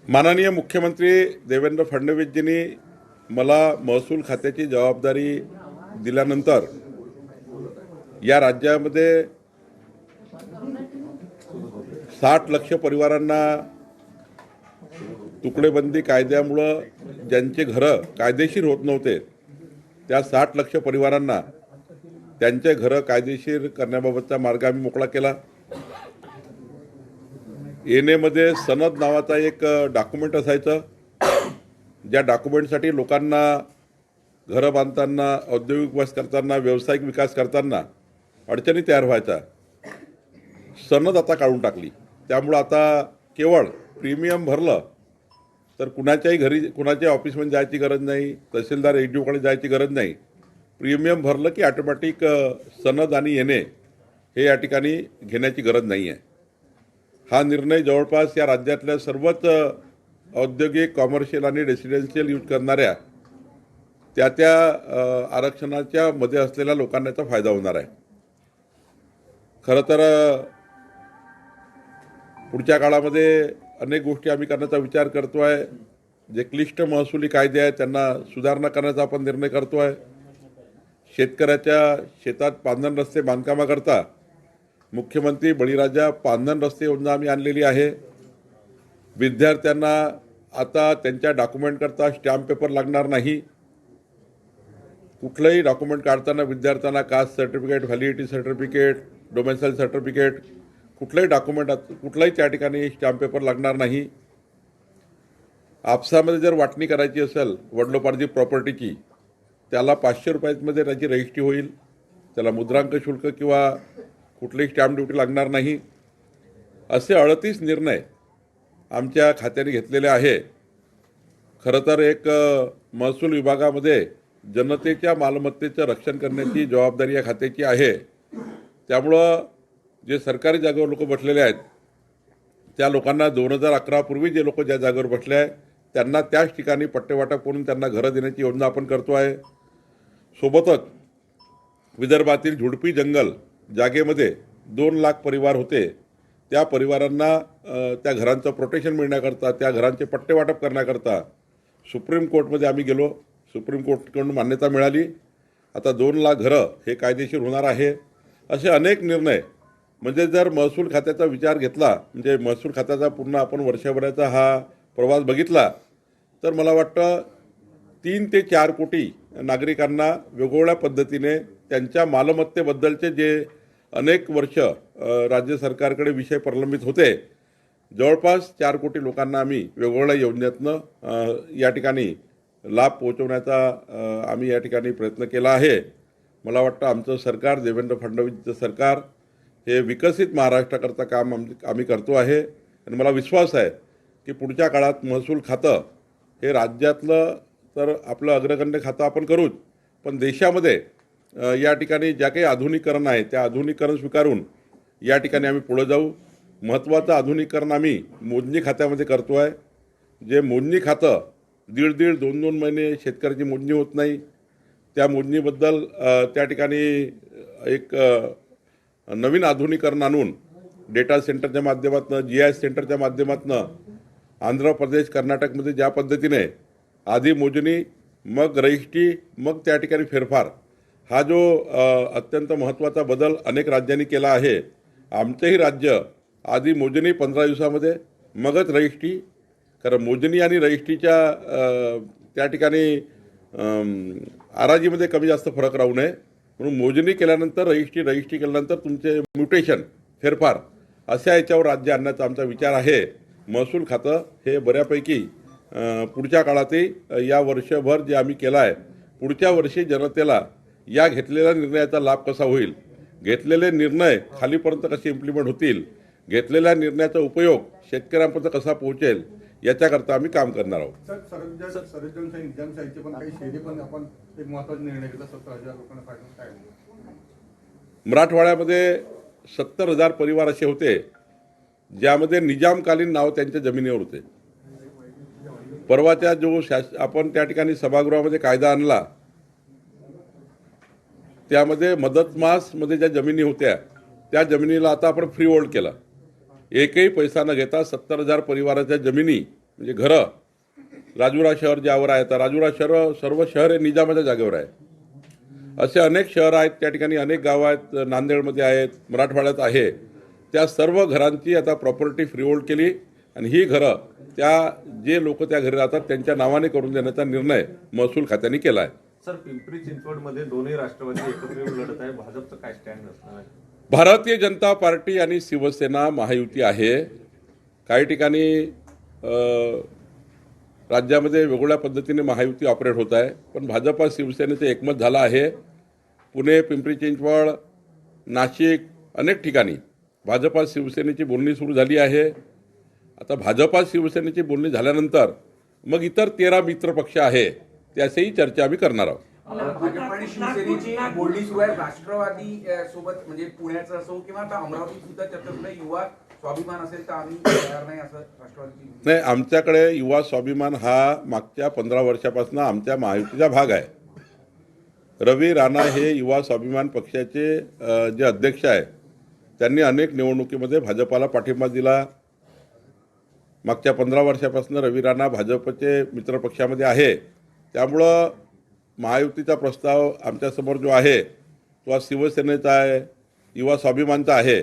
माननीय मुख्यमंत्री देवेंद्र फडणवीसजींनी मला महसूल खात्याची जबाबदारी दिल्यानंतर या राज्यामध्ये 60 लाख परिवारांना तुकडेबंदी कायद्यामुळे ज्यांचे घरं कायदेशीर होत नव्हते त्या 60 लाख परिवारांना त्यांचे घरं कायदेशीर करण्याबाबतचा मार्ग आम्ही मोकळा केला। एनएमध्ये सनद नावाचा एक डॉक्युमेंट असायचं, ज्या डॉक्युमेंटसाठी लोकांना घरं बांधताना, औद्योगिक विकास करताना, व्यावसायिक विकास करताना अडचणी तयार व्हायच्या। सनद आता काढून टाकली, त्यामुळे आता केवळ प्रीमियम भरलं तर कुणाच्याही घरी कुणाच्या ऑफिसमध्ये जायची गरज नाही, तहसीलदार एसडीओकडे जायची गरज नाही। प्रीमियम भरलं की ऑटोमॅटिक सनद आणि एनए हे या ठिकाणी घेण्याची गरज नाही आहे। हा निर्णय जवळपास या राज्यातल्या सर्वच औद्योगिक, कॉमर्शियल आणि रेसिडेन्शियल यूज करणाऱ्या त्या आरक्षणाच्या मध्ये असलेल्या लोकांना याचा फायदा होणार आहे। खरं तर पुढच्या काळामध्ये अनेक गोष्टी आम्ही करण्याचा विचार करतो आहे। जे क्लिष्ट महसुली कायदे आहेत त्यांना सुधारणा करण्याचा आपण निर्णय करतो आहे। शेतकऱ्याच्या शेतात पांधन रस्ते बांधकामाकरता मुख्यमंत्री बळीराजा पांधन रस्ते योजना आम्ही आणलेली आहे। विद्यार्थ्यांना आता त्यांच्या डॉक्युमेंट करता स्टॅम्प पेपर लागणार नाही। कुठलंही डॉक्युमेंट काढताना विद्यार्थ्यांना caste certificate, validity certificate, domicile certificate कुठलंही डॉक्युमेंट कुठलाही त्या ठिकाणी स्टॅम्प पेपर लागणार नाही। आपसामध्ये जर वाटणी करायची असेल वडिलोपार्जित प्रॉपर्टीची, त्याला 500 रुपयांमध्ये त्याची रजिस्ट्री होईल। त्याला मुद्रांक शुल्क किंवा कुठलीही स्टॅम्प ड्युटी लागणार नाही। असे 38 निर्णय आमच्या खात्याने घेतलेले आहे। खरं तर एक महसूल विभागामध्ये जनतेच्या मालमत्तेचं रक्षण करण्याची जबाबदारी या खात्याची आहे। त्यामुळं जे सरकारी जागेवर लोक बसलेले आहेत त्या लोकांना 2011 पूर्वी जे लोक ज्या जागेवर बसले आहेत त्यांना त्याच ठिकाणी पट्टेवाटप करून त्यांना घरं देण्याची योजना आपण करतो आहे। सोबतच विदर्भातील झुडपी जंगल जागेमध्ये 2 लाख परिवार होते, त्या परिवारांना त्या घरांचं प्रोटेक्शन मिळण्याकरता, त्या घरांचे पट्टेवाटप करण्याकरता सुप्रीम कोर्टमध्ये आम्ही गेलो। सुप्रीम कोर्टकडून मान्यता मिळाली। आता 2 लाख घरं हे कायदेशीर होणार आहे। असे अनेक निर्णय म्हणजे जर महसूल खात्याचा विचार घेतला, म्हणजे महसूल खात्याचा पूर्ण आपण वर्षभराचा हा प्रवास बघितला तर मला वाटतं 3 ते 4 कोटी नागरिकांना वेगवेगळ्या पद्धतीने त्यांच्या मालमत्तेबद्दलचे जे अनेक वर्ष राज्य सरकारकडे विषय प्रलंबित होते, जवळपास 4 कोटी लोकांना आम्ही वेगवेगळ्या योजनेतनं या ठिकाणी लाभ पोहोचवण्याचा आम्ही या ठिकाणी प्रयत्न केला आहे। मला वाटतं आमचं सरकार, देवेंद्र फडणवीसचं सरकार हे विकसित महाराष्ट्राकरता काम आम्ही करतो आहे। आणि मला विश्वास आहे की पुढच्या काळात महसूल खातं हे राज्यातलं तर आपलं अग्रगण्य खातं आपण करूच, पण देशामध्ये या ठिकाणी ज्या काही आधुनिकीकरण आहे त्या आधुनिकीकरण स्वीकारून या ठिकाणी आम्ही पुढे जाऊ। महत्त्वाचं आधुनिकीकरण आम्ही मोजणी खात्यामध्ये करतो आहे। जे मोजणी खातं 1.5 2 महिने शेतकऱ्याची मोजणी होत नाही, त्या मोजणीबद्दल त्या ठिकाणी एक नवीन आधुनिकीकरण आणून डेटा सेंटरच्या माध्यमातून, GIS सेंटरच्या माध्यमातून आंध्र प्रदेश, कर्नाटकमध्ये ज्या पद्धतीने आधी मोजणी मग रजिस्ट्री मग त्या ठिकाणी फेरफार, हा जो अत्यंत महत्त्वाचा बदल अनेक राज्यांनी केला आहे। आमचंही राज्य आधी मोजणी 15 दिवसामध्ये मगच रजिस्ट्री, कारण मोजणी आणि रजिस्ट्रीच्या त्या ठिकाणी आराजीमध्ये कमी जास्त फरक राहू नये म्हणून मोजणी केल्यानंतर रजिस्ट्री केल्यानंतर तुमचे म्युटेशन, फेरफार अशा याच्यावर राज्य आणण्याचा आमचा विचार आहे। महसूल खातं हे बऱ्यापैकी पुढच्या काळातही या वर्षभर जे आम्ही केला आहे, पुढच्या वर्षी जनतेला या घेतलेल्या निर्णयाचा लाभ कसा होईल, घेतलेले निर्णय खालीपर्यंत कसे इम्प्लिमेंट होतील, घेतलेल्या निर्णयाचा उपयोग शेतकऱ्यांपर्यंत कसा पोहोचेल याच्याकरता आम्ही काम करणार आहोत। मराठवाड्यामध्ये 70,000 परिवार असे होते ज्यामध्ये निजामकालीन नाव त्यांच्या जमिनीवर होते। परवाच्या जो आपण त्या ठिकाणी सभागृहामध्ये कायदा आणला त्यामध्ये मदतमासमध्ये ज्या जमिनी होत्या त्या जमिनीला आता आपण फ्री होल्ड केला। एकही पैसा न घेता 70,000 परिवाराच्या जमिनी म्हणजे घरं राजुरा शहर ज्यावर आहे, तर राजुरा शहर सर्व शहर हे निजामाच्या जागेवर आहे. असे अनेक शहरं आहेत, त्या ठिकाणी अनेक गावं आहेत, नांदेडमध्ये आहेत, मराठवाड्यात आहे. त्या सर्व घरांची आता प्रॉपर्टी फ्रीहोल्ड केली आणि ही घरं त्या जे लोक त्या घरी राहतात त्यांच्या नावाने करून देण्याचा निर्णय महसूल खात्याने केला आहे. सर, पिंपरी चिंचवडमध्ये दोन्ही राष्ट्रवादी एकत्र येऊन लढत आहे. भाजपचं काय स्टँड असणार आहे? भारतीय जनता पार्टी आणि शिवसेना महायुती आहे. काही ठिकाणी राज्यामध्ये वेगवेगळ्या पद्धतीने महायुती ऑपरेट होत आहे, पण भाजपा शिवसेनेचं एकमत झालं आहे. पुणे, पिंपरी चिंचवड, नाशिक अनेक ठिकाणी भाजपा शिवसेनेची बोलणी सुरू झाली आहे. आता भाजपा शिवसेनेची बोलणी झाल्यानंतर मग इतर 13 मित्र पक्ष आहे त्याचीही चर्चा आम्ही करणार आहोत. भाजप आणि शिवसेनेची बोलणी सुरू आहे. राष्ट्रवादी सोबत म्हणजे पुण्याचं असो किंवा आता अमरावती सुद्धा चर्चा युवा स्वाभिमान असेल तर आम्ही तयार नाही असं राष्ट्रवादी. नाही, आमच्याकडे युवा स्वाभिमान हा मागच्या 15 वर्षापासून आमच्या महायुतीचा भाग आहे. रवी राणा हे युवा स्वाभिमान पक्षाचे जे अध्यक्ष आहे त्यांनी अनेक निवडणुकीमध्ये भाजपाला पाठिंबा दिला. मागच्या 15 वर्षापासून रवी राणा भाजपचे मित्रपक्षामध्ये आहे. त्यामुळं महायुतीचा प्रस्ताव आमच्यासमोर जो आहे तो आज शिवसेनेचा आहे, युवा स्वाभिमानचा आहे.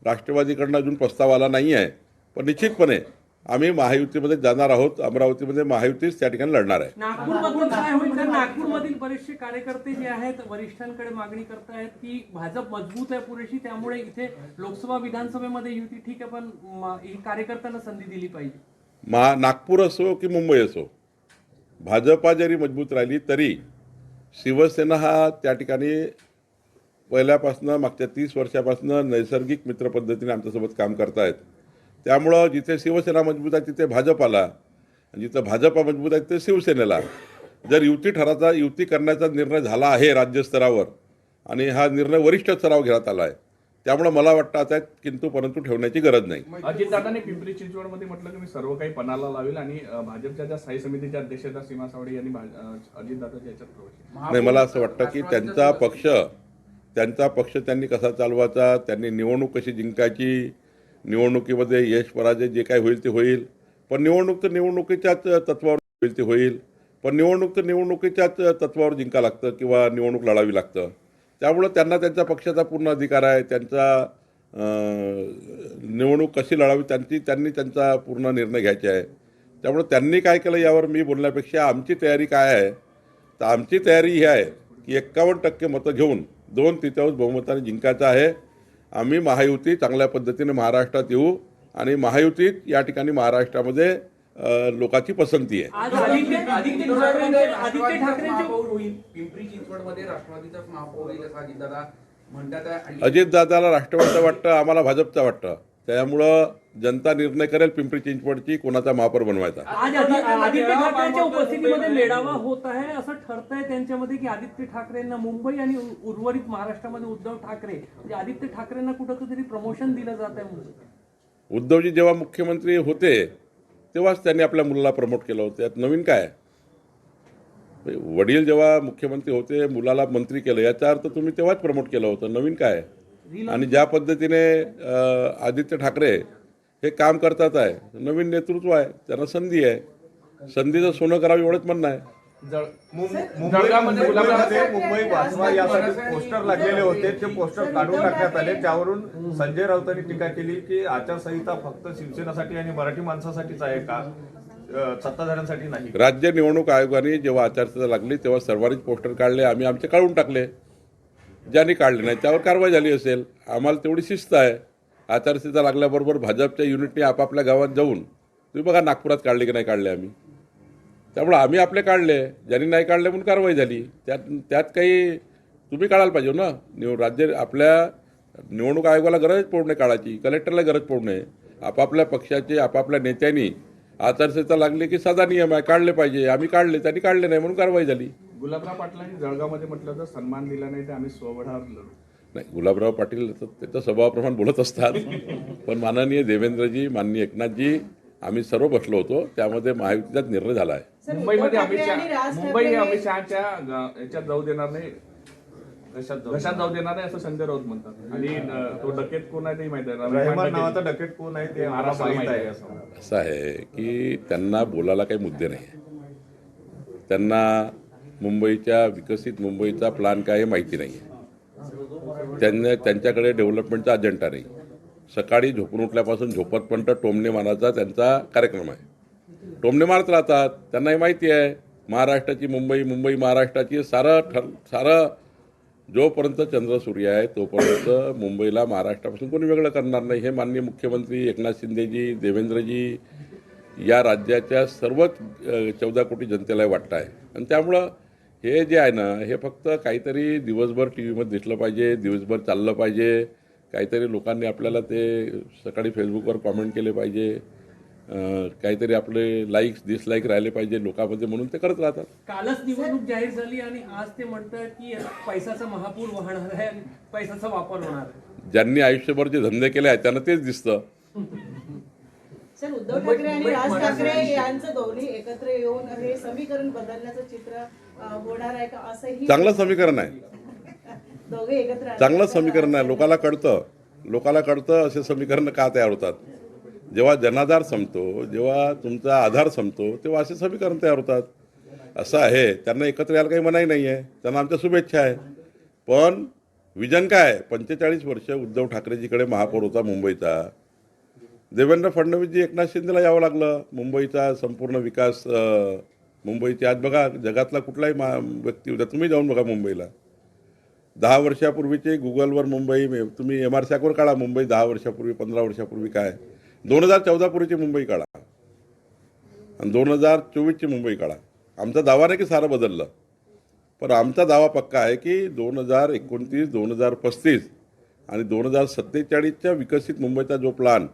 राष्ट्रवादीकडनं अजून प्रस्ताव आला नाही आहे, पण निश्चितपणे आम्ही महायुतीमध्ये जाणार आहोत. अमरावतीमध्ये महायुतीच त्या ठिकाणी लढणार आहे. नागपूरमधून काय होईल तर नागपूरमधील बरेचसे कार्यकर्ते जे आहेत वरिष्ठांकडे मागणी करत आहेत की भाजप मजबूत आहे पुरेशी, त्यामुळे इथे लोकसभा विधानसभेमध्ये युती ठीक आहे, पण कार्यकर्त्यांना संधी दिली पाहिजे. नागपूर असो की मुंबई असो, भाजपा जरी मजबूत राहिली तरी शिवसेना हा त्या ठिकाणी पहिल्यापासून मागच्या 30 वर्षापासून नैसर्गिक मित्र पद्धतीने आमच्यासोबत काम करतायत. त्यामुळं जिथे शिवसेना मजबूत आहे तिथे भाजपाला, आणि जिथं भाजपा मजबूत आहे तिथे शिवसेनेला. जर युती करण्याचा निर्णय झाला आहे राज्यस्तरावर आणि हा निर्णय वरिष्ठ स्तरावर घेण्यात आला आहे, त्यामुळे मला वाटतं आता किंतु परंतु ठेवण्याची गरज नाही. अजितदादांनी पिंपरी चिंचवडमध्ये म्हटलं की मी सर्व काही पणाला लावेल आणि भाजपच्या ज्या स्थायी समितीच्या अध्यक्ष सीमा सावळे यांनी अजितदादाच्या याच्यात प्रवेश. नाही, मला असं वाटतं की त्यांचा पक्ष त्यांनी कसा चालवायचा, त्यांनी निवडणूक कशी जिंकायची, निवडणुकीमध्ये यश पराजय जे काय होईल ते होईल, पण निवडणूक तर निवडणुकीच्याच तत्वावर होईल ते होईल, पण निवडणुकीच्याच तत्वावर जिंका लागतं किंवा निवडणूक लढावी लागतं. त्यामुळं त्यांना त्यांच्या पक्षाचा पूर्ण अधिकार आहे. त्यांचा निवडणूक कशी लढावी त्यांनी त्यांचा पूर्ण निर्णय घ्यायचे आहे. त्यामुळे त्यांनी काय केलं यावर मी बोलण्यापेक्षा आमची तयारी काय आहे, तर आमची तयारी ही आहे की 51% मतं घेऊन 2/3 बहुमताने जिंकायचं आहे. आम्ही महायुती चांगल्या पद्धतीने महाराष्ट्रात येऊ आणि महायुतीत या ठिकाणी महाराष्ट्रामध्ये लोकांची पसंती आहे. पिंपरी चिंचवडमध्ये राष्ट्रवादीचाच महापौर होईल असं अजितदादा म्हणतात. अजितदादाला राष्ट्रवादीचं वाटतं, आम्हाला भाजपचं वाटतं. त्यामुळं जनता निर्णय करेल पिंपरी चिंचवडची कोणाचा महापौर बनवायचा. आज आदित्य ठाकरेंच्या उपस्थितीमध्ये मेळावा होत आहे असं ठरतंय त्यांच्यामध्ये की आदित्य ठाकरेंना मुंबई आणि उर्वरित महाराष्ट्रामध्ये उद्धव ठाकरे म्हणजे आदित्य ठाकरेंना कुठंतरी प्रमोशन दिलं जात आहे म्हणून. उद्धवजी जेव्हा मुख्यमंत्री होते तेव्हाच त्यांनी आपल्या मुलाला प्रमोट केलं होतं. त्यात नवीन काय? वडील जेव्हा मुख्यमंत्री होते मुलाला मंत्री केलं, याचा अर्थ तुम्ही तेव्हाच प्रमोट केलं होतं. नवीन काय? आणि ज्या पद्धतीने आदित्य ठाकरे हे काम करतात आहे, नवीन नेतृत्व आहे, त्यांना संधी आहे. संधीचं सोनं करावं एवढंच म्हणणं आहे. मुंबई वाचवा यासाठी पोस्टर लागलेले होते, ते पोस्टर काढून टाकण्यात आले. त्यावरून संजय राऊतांनी टीका केली की आचारसंहिता फक्त शिवसेनेसाठी आणि मराठी माणसासाठीच आहे का, सत्ताधाऱ्यांसाठी नाही. राज्य निवडणूक आयोगाने जेव्हा आचारसंहिता लागली तेव्हा सर्वांनीच पोस्टर काढले, आम्ही आमचे काढून टाकले. ज्यांनी काढले नाही त्यावर कारवाई झाली असेल. आम्हाला तेवढी शिस्त आहे. आचारसंहिता लागल्याबरोबर भाजपच्या युनिटने आपापल्या गावात जाऊन, तुम्ही बघा नागपुरात काढले की नाही काढले आम्ही. त्यामुळे आम्ही आपले काढले, ज्यांनी नाही काढले म्हणून कारवाई झाली. त्यात काही तुम्ही काढायला पाहिजे ना. राज्य आपल्या निवडणूक आयोगाला गरज पडू नये काढायची, कलेक्टरला गरज पडू नये. आपापल्या पक्षाचे आपापल्या नेत्यांनी आचारसंहिता लागली की साधा नियम आहे, काढले पाहिजे. आम्ही काढले, त्यांनी काढले नाही म्हणून कारवाई झाली. गुलाबराव पाटलांनी जळगावमध्ये म्हटलं तर सन्मान दिला नाही तर आम्ही स्वबळावर लढू. नाही, गुलाबराव पाटील त्याचं स्वभावाप्रमाणे बोलत असतात, पण माननीय देवेंद्रजी, माननीय एकनाथजी, आम्ही सर्व बसलो होतो. त्यामध्ये महायुतीचाच निर्णय झाला आहे. मुंबई अमित शहाच्या याच्यात जाऊ देणार नाही. घशात जाऊ देणार आहे असं संजय राऊत म्हणतात. आणि तो डकेत कोण आहे ते माहिती आहे, रहमान नावाचा डकेट कोण आहे ते आम्हाला माहित आहे. असं आहे की त्यांना बोलायला काही मुद्दे नाही आहे. त्यांना मुंबईच्या विकसित मुंबईचा प्लॅन काय हे माहिती नाही आहे. त्यांच्याकडे डेव्हलपमेंटचा अजेंडा नाही. सकाळी झोपून उठल्यापासून झोपतपर्यंत टोमणे मारायचा त्यांचा कार्यक्रम आहे. टोमणे मारत राहतात. त्यांनाही माहिती आहे महाराष्ट्राची मुंबई, मुंबई महाराष्ट्राची. सारं जोपर्यंत चंद्र सूर्य आहे तोपर्यंत मुंबईला महाराष्ट्रापासून कोणी वेगळं करणार नाही हे माननीय मुख्यमंत्री एकनाथ शिंदेजी, देवेंद्रजी या राज्याच्या सर्वच 14 कोटी जनतेला वाटतं आहे. आणि त्यामुळं हे जे आहे ना हे फक्त काहीतरी दिवसभर टी व्हीमध्ये दिसलं पाहिजे, दिवसभर चाललं पाहिजे, काहीतरी लोकांनी आपल्याला ते सकाळी फेसबुकवर कॉमेंट केले पाहिजे, काहीतरी आपले लाईक्स डिसलाईक राहिले पाहिजे लोकांमध्ये, म्हणून ते करत राहतात. कालच निवडणूक जाहीर झाली आणि आज ते म्हणतात की पैशाचा महापूर वाहणार आहे आणि पैशाचा वापर होणार आहे. ज्यांनी आयुष्यभर जे धंदे केले आहेत त्यांना तेच दिसतं. सर, उद्धव ठाकरे आणि राज ठाकरे यांचं दोन्ही एकत्र येऊन हे समीकरण बदलण्याचं चित्र होणार आहे का असंही चांगलं समीकरण आहे. दोघे एकत्र आले चांगलं तर समीकरण आहे. लोकाला कळतं असे समीकरण का तयार होतात. जेव्हा जनाधार संपतो, जेव्हा तुमचा आधार संपतो, तेव्हा असे समीकरण तयार होतात. असं आहे. त्यांना एकत्र यायला काही मनाई नाही आहे. त्यांना आमच्या शुभेच्छा आहे. पण विजन काय आहे? 45 वर्ष उद्धव ठाकरेजीकडे महापौर होता मुंबईचा. देवेंद्र फडणवीसजी एकनाथ शिंदेला यावं लागलं. मुंबईचा संपूर्ण विकास मुंबईची आज बघा जगातला कुठलाही व्यक्ती होता, तुम्ही जाऊन बघा मुंबईला. 10 वर्षापूर्वीचे गुगलवर मुंबई तुम्ही MRSAC वर काढा मुंबई 10 वर्षापूर्वी 15 वर्षापूर्वी काय, 2014 पूर्वीची मुंबई काढा आणि 2024ची मुंबई काढा. आमचा दावा नाही की सारं बदललं, पण आमचा दावा पक्का आहे की 2029, 2035 आणि 2047च्या विकसित मुंबईचा जो प्लॅन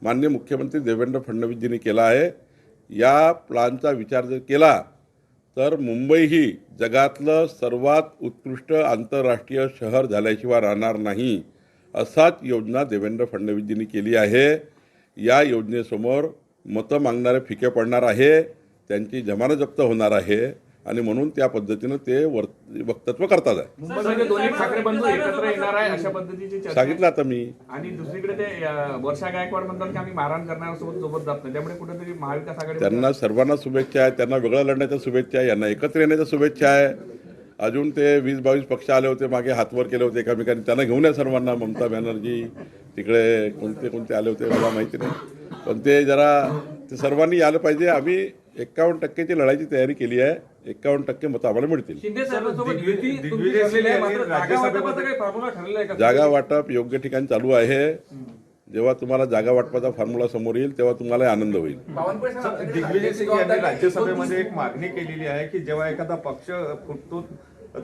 माननीय मुख्यमंत्री देवेंद्र फडणवीसजींनी केला आहे, या प्लॅनचा विचार जर केला तर मुंबई ही जगातलं सर्वात उत्कृष्ट आंतरराष्ट्रीय शहर झाल्याशिवाय राहणार नाही. असाच योजना देवेंद्र फडणवीसजींनी केली आहे. या योजनेसमोर मतं मागणारे फिके पडणार आहे, त्यांची जमानत जप्त होणार आहे आणि म्हणून त्या पद्धतीनं ते वक्तव्य करतात आहे. मुंबईमध्ये दोन्ही ठाकरे बंधू एकत्र येणार आहे अशा पद्धतीची चर्चा सांगितलं आता मी. आणि दुसरीकडे ते वर्षा गायकवाड म्हणतात की आम्ही मारहाण करण्यासोबत जात नाही, त्यामुळे कुठेतरी महाविकास आघाडी त्यांना सर्वांना शुभेच्छा आहे. त्यांना वेगळं लढण्याच्या शुभेच्छा आहे, यांना एकत्र येण्याच्या शुभेच्छा आहे. अजून ते 20-22 पक्ष आले होते मागे, हातवर केले होते एकामेकांनी. त्यांना घेऊन या सर्वांना. ममता बॅनर्जी तिकडे कोणते आले होते मला माहिती नाही, पण ते सर्वांनी यायला पाहिजे. आम्ही 51% लढाईची तयारी केली आहे. 51% मतं आम्हाला मिळतील. शिंदे साहेबांसोबत युती तुमची दिग्विजय ठरलेली सिंह आहे, यांनी मात्र जागा राज्यसभेमध्ये- वाटपाचा काही फॉर्म्युला ठरलेला आहे का? जागा वाटप योग्य ठिकाणी चालू आहे. जेव्हा तुम्हाला जागा वाटपाचा फॉर्म्युला समोर येईल तेव्हा तुम्हाला आनंद होईल. बावनकुळे साहेब, आपल्याकडे दिग्विजय सिंग जबाबदारी यांनी आहे. राज्यसभेमध्ये एक मागणी केलेली आहे की जेव्हा एखादा पक्ष फुटतो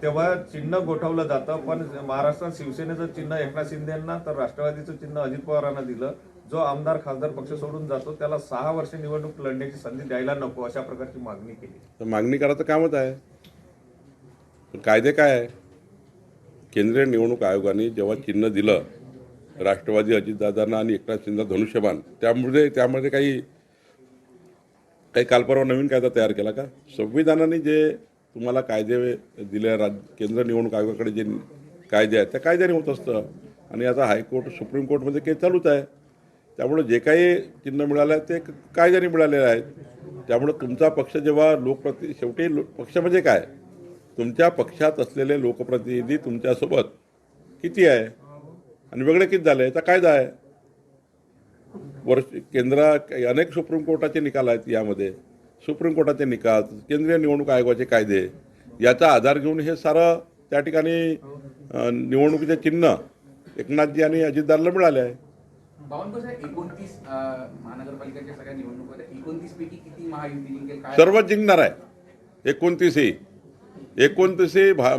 तेव्हा चिन्ह गोठवलं जातं, पण महाराष्ट्रात शिवसेनेचं चिन्ह एकनाथ शिंदेंना तर राष्ट्रवादीचं चिन्ह अजित पवारांना दिलं. जो आमदार खासदार पक्ष सोडून जातो त्याला 6 वर्ष निवडणूक लढण्याची संधी द्यायला नको, अशा प्रकारची मागणी केली. तर मागणी करायचं कामच आहे. पण कायदे काय आहे? केंद्रीय निवडणूक आयोगाने जेव्हा चिन्ह दिलं राष्ट्रवादी अजितदादांना आणि एकनाथ शिंदे धनुष्यबाण, त्यामध्ये काही कालपरवा नवीन कायदा तयार केला का? संविधानाने जे तुम्हाला कायदे दिले, केंद्र निवडणूक आयोगाकडे जे कायदे आहेत त्या कायद्याने होत असतं. आणि आता हायकोर्ट सुप्रीम कोर्टमध्ये केस चालूच आहे. त्यामुळे जे काही चिन्ह मिळालं आहे ते कायद्याने मिळालेले आहेत. त्यामुळे तुमचा पक्ष जेव्हा शेवटी पक्ष म्हणजे काय? तुमच्या पक्षात असलेले लोकप्रतिनिधी तुमच्यासोबत किती आहे आणि वेगळे किती झाले याचा कायदा आहे. अनेक सुप्रीम कोर्टाचे निकाल आहेत. यामध्ये सुप्रीम कोर्टाचे निकाल, केंद्रीय निवडणूक आयोगाचे कायदे याचा आधार घेऊन हे सारं त्या ठिकाणी निवडणुकीचे चिन्ह एकनाथजी आणि अजितदारला मिळाले आहे. बावनकुळे साहेब, 29 महानगरपालिकेच्या सगळ्या निवडणुका 29 पैकी किती महायुती जिंकेल काय? सर्वच जिंकणार आहे. 29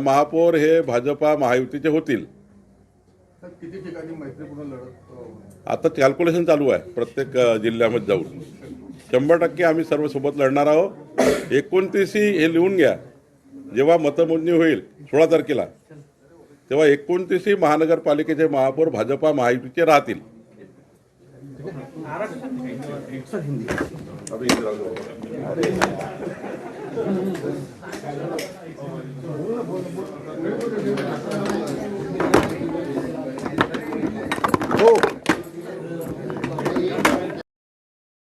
महापौर हे भाजपा महायुतीचे होतील. किती ठिकाणी मैत्रीपूर्ण लढत आता कॅल्क्युलेशन चालू आहे प्रत्येक जिल्ह्यामध्ये जाऊन. 100% आम्ही सर्व सोबत लढणार आहोत. 29 हे लिहून घ्या. जेव्हा मतमोजणी होईल 16 तारखेला तेव्हा 29 महानगरपालिकेचे महापौर भाजपा महायुतीचे राहतील. आरक्षण बोल